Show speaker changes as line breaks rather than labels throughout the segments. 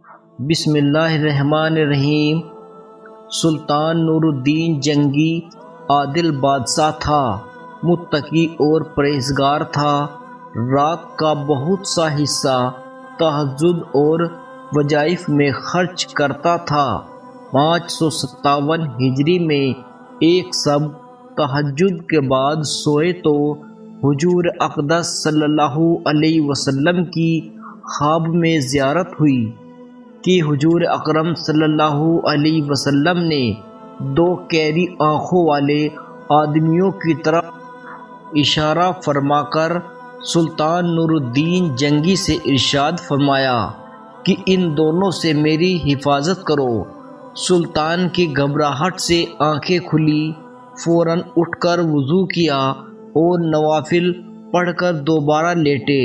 بسم اللہ الرحمن الرحیم۔ سلطان نور الدین جنگی عادل بادشاہ تھا، متقی اور پرہیزگار تھا۔ رات کا بہت سا حصہ تہجد اور وظائف میں خرچ کرتا تھا۔ 557 ہجری میں ایک شب تہجد کے بعد سوئے تو حضور اقدس صلی اللہ علیہ وسلم کی خواب میں زیارت ہوئی کہ حضور اکرم صلی اللہ علیہ وسلم نے 2 کیری آنکھوں والے آدمیوں کی طرف اشارہ فرما کر سلطان نور الدین جنگی سے ارشاد فرمایا کہ ان دونوں سے میری حفاظت کرو۔ سلطان کی گھبراہٹ سے آنکھیں کھلی، فوراً اٹھ کر وضو کیا اور نوافل پڑھ کر دوبارہ لیٹے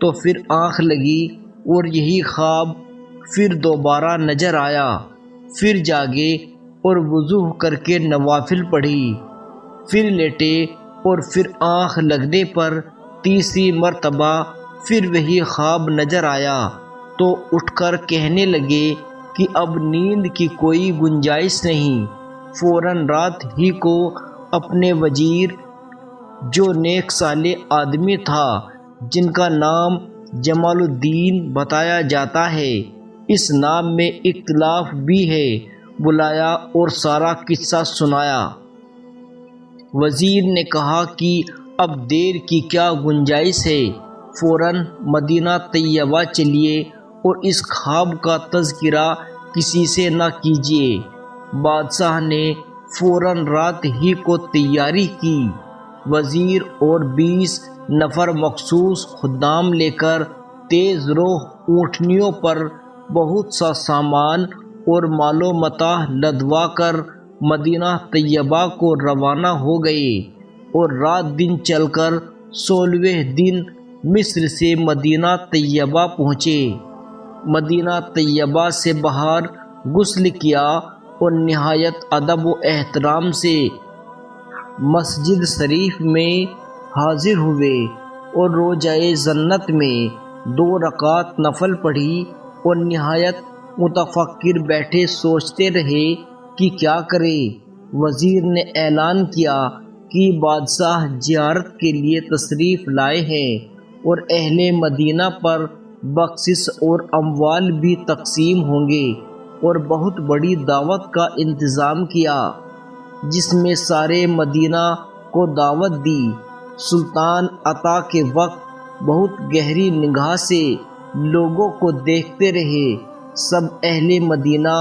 تو پھر آنکھ لگی اور یہی خواب پھر دوبارہ نظر آیا۔ پھر جاگے اور وضو کر کے نوافل پڑھی، پھر لیٹے اور پھر آنکھ لگنے پر تیسری مرتبہ پھر وہی خواب نظر آیا تو اٹھ کر کہنے لگے کہ اب نیند کی کوئی گنجائش نہیں۔ فوراً رات ہی کو اپنے وزیر، جو نیک صالح آدمی تھا جن کا نام جمال الدین بتایا جاتا ہے، اس نام میں اختلاف بھی ہے، بلایا اور سارا قصہ سنایا۔ وزیر نے کہا کہ اب دیر کی کیا گنجائش ہے، فوراً مدینہ طیبہ چلیے اور اس خواب کا تذکرہ کسی سے نہ کیجیے۔ بادشاہ نے فوراً رات ہی کو تیاری کی۔ وزیر اور 20 نفر مخصوص خدام لے کر تیز رخ اونٹنیوں پر بہت سا سامان اور مال و متاع لدوا کر مدینہ طیبہ کو روانہ ہو گئے اور رات دن چل کر 16ویں دن مصر سے مدینہ طیبہ پہنچے۔ مدینہ طیبہ سے باہر غسل کیا اور نہایت ادب و احترام سے مسجد شریف میں حاضر ہوئے اور روضہ جنت میں 2 رکعت نفل پڑھی اور نہایت متفکر بیٹھے سوچتے رہے کہ کیا کرے۔ وزیر نے اعلان کیا کہ بادشاہ زیارت کے لیے تشریف لائے ہیں اور اہل مدینہ پر بخشش اور اموال بھی تقسیم ہوں گے، اور بہت بڑی دعوت کا انتظام کیا جس میں سارے مدینہ کو دعوت دی۔ سلطان عطا کے وقت بہت گہری نگاہ سے لوگوں کو دیکھتے رہے۔ سب اہل مدینہ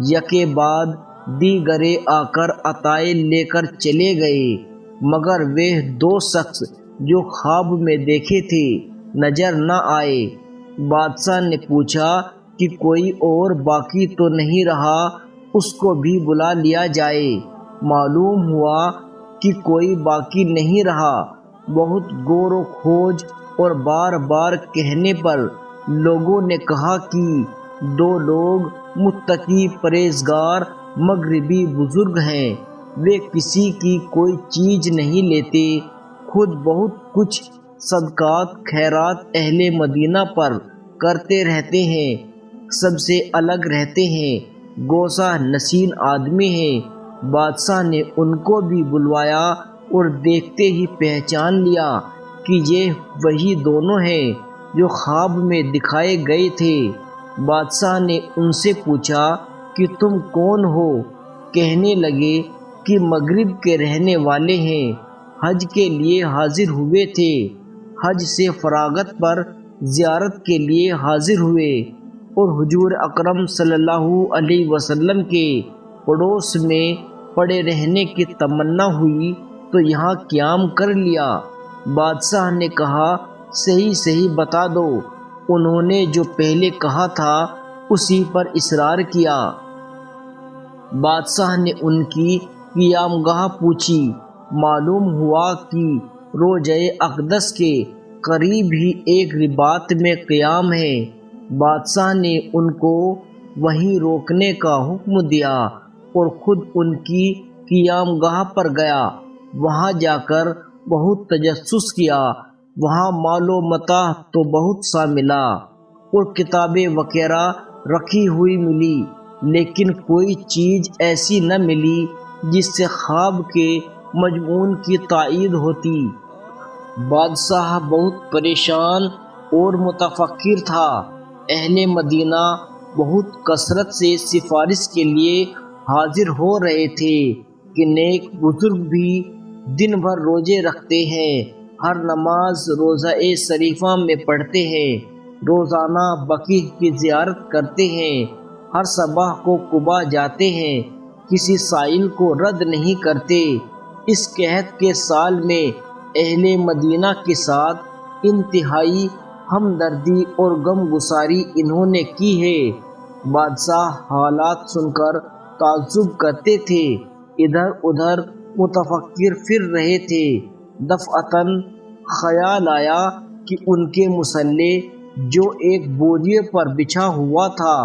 یکے بعد دیگرے آ کر عطائیں لے کر چلے گئے، مگر وہ 2 شخص جو خواب میں دیکھے تھے نظر نہ آئے۔ بادشاہ نے پوچھا کہ کوئی اور باقی تو نہیں رہا، اس کو بھی بلا لیا جائے۔ معلوم ہوا کہ کوئی باقی نہیں رہا۔ بہت غور و خوض اور بار بار کہنے پر لوگوں نے کہا کہ 2 لوگ متقی پرہیزگار مغربی بزرگ ہیں، وہ کسی کی کوئی چیز نہیں لیتے، خود بہت کچھ صدقات خیرات اہل مدینہ پر کرتے رہتے ہیں، سب سے الگ رہتے ہیں، گوشہ نشین آدمی ہیں۔ بادشاہ نے ان کو بھی بلوایا اور دیکھتے ہی پہچان لیا کہ یہ وہی دونوں ہیں جو خواب میں دکھائے گئے تھے۔ بادشاہ نے ان سے پوچھا کہ تم کون ہو؟ کہنے لگے کہ مغرب کے رہنے والے ہیں، حج کے لیے حاضر ہوئے تھے، حج سے فراغت پر زیارت کے لیے حاضر ہوئے اور حضور اکرم صلی اللہ علیہ وسلم کے پڑوس میں پڑے رہنے کی تمنا ہوئی تو یہاں قیام کر لیا۔ بادشاہ نے کہا صحیح صحیح بتا دو۔ انہوں نے جو پہلے کہا تھا اسی پر اصرار کیا۔ بادشاہ نے ان کی قیام گاہ پوچھی، معلوم ہوا کہ روضہ اقدس کے قریب ہی ایک رباط میں قیام ہے۔ بادشاہ نے ان کو وہیں روکنے کا حکم دیا اور خود ان کی قیام گاہ پر گیا۔ وہاں جا کر بہت تجسس کیا، وہاں مال و متاع تو بہت سا ملا اور کتابیں وغیرہ رکھی ہوئی ملی، لیکن کوئی چیز ایسی نہ ملی جس سے خواب کے مضمون کی تائید ہوتی۔ بادشاہ بہت پریشان اور متفکر تھا۔ اہل مدینہ بہت کثرت سے سفارش کے لیے حاضر ہو رہے تھے کہ نیک بزرگ بھی دن بھر روزے رکھتے ہیں، ہر نماز روزہ شریفہ میں پڑھتے ہیں، روزانہ بقیع کی زیارت کرتے ہیں، ہر صبح کو قباء جاتے ہیں، کسی سائل کو رد نہیں کرتے۔ اس قحط کے سال میں اہل مدینہ کے ساتھ انتہائی ہمدردی اور غم گساری انہوں نے کی ہے۔ بادشاہ حالات سن کر تعجب کرتے تھے، ادھر ادھر متفکر پھر رہے تھے۔ دفعتاً خیال آیا کہ ان کے مسلح جو ایک بوریے پر بچھا ہوا تھا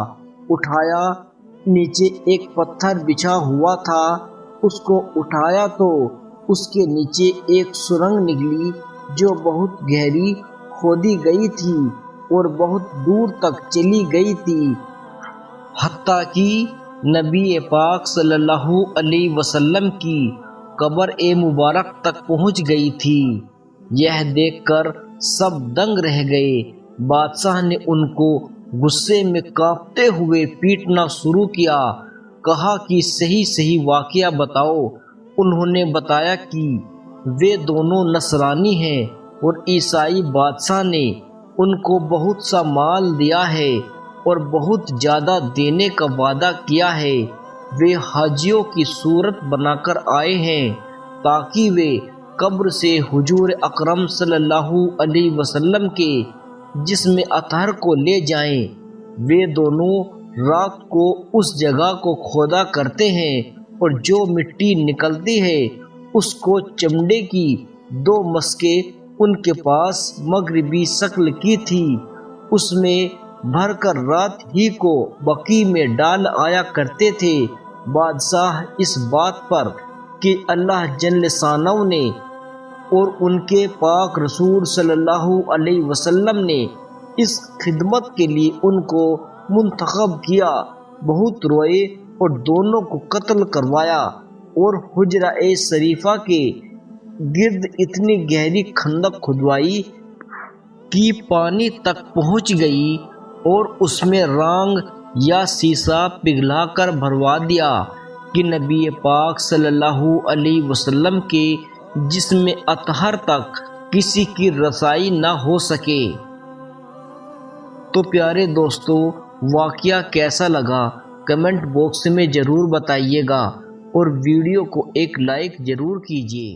اٹھایا، نیچے ایک پتھر بچھا ہوا تھا، اس کو اٹھایا تو اس کے نیچے ایک سرنگ نکلی جو بہت گہری کھودی گئی تھی اور بہت دور تک چلی گئی تھی، حتیٰ کہ نبی پاک صلی اللہ علیہ وسلم کی قبر مبارک تک پہنچ گئی تھی۔ یہ دیکھ کر سب دنگ رہ گئے۔ بادشاہ نے ان کو غصے میں کانپتے ہوئے پیٹنا شروع کیا، کہا کہ صحیح صحیح واقعہ بتاؤ۔ انہوں نے بتایا کہ وہ دونوں نصرانی ہیں اور عیسائی بادشاہ نے ان کو بہت سا مال دیا ہے اور بہت زیادہ دینے کا وعدہ کیا ہے۔ وہ حاجیوں کی صورت بنا کر آئے ہیں تاکہ وہ قبر سے حضور اکرم صلی اللہ علیہ وسلم کے جسم اطہر کو لے جائیں۔ وہ دونوں رات کو اس جگہ کو کھودا کرتے ہیں اور جو مٹی نکلتی ہے اس کو چمڑے کی 2 مسکیں ان کے پاس مغربی شکل کی تھی، اس میں بھر کر رات ہی کو بقیع میں ڈال آیا کرتے تھے۔ بادشاہ اس بات پر کہ اللہ جل شانہ نے اور ان کے پاک رسول صلی اللہ علیہ وسلم نے اس خدمت کے لیے ان کو منتخب کیا، بہت روئے اور دونوں کو قتل کروایا اور حجرہ شریفہ کے گرد اتنی گہری خندق کھدوائی کہ پانی تک پہنچ گئی اور اس میں رانگ یا سیسا پگھلا کر بھروا دیا کہ نبی پاک صلی اللہ علیہ وسلم کے جسم اطہر تک کسی کی رسائی نہ ہو سکے۔ تو پیارے دوستو، واقعہ کیسا لگا کمنٹ باکس میں ضرور بتائیے گا اور ویڈیو کو ایک لائک ضرور کیجیے۔